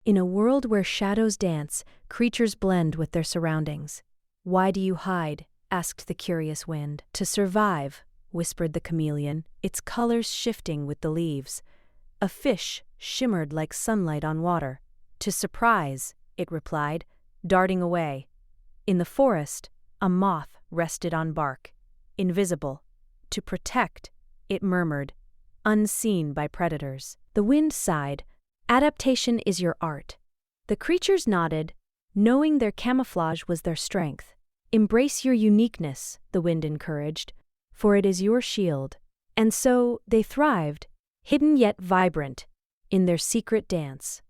In a world where shadows dance, creatures blend with their surroundings. "Why do you hide?" asked the curious wind. "To survive," whispered the chameleon, its colors shifting with the leaves. A fish shimmered like sunlight on water. "To surprise," it replied, darting away. In the forest, a moth rested on bark. Invisible. "To protect," it murmured, unseen by predators. The wind sighed. "Adaptation is your art." The creatures nodded, knowing their camouflage was their strength. "Embrace your uniqueness," the wind encouraged, "for it is your shield." And so they thrived, hidden yet vibrant, in their secret dance.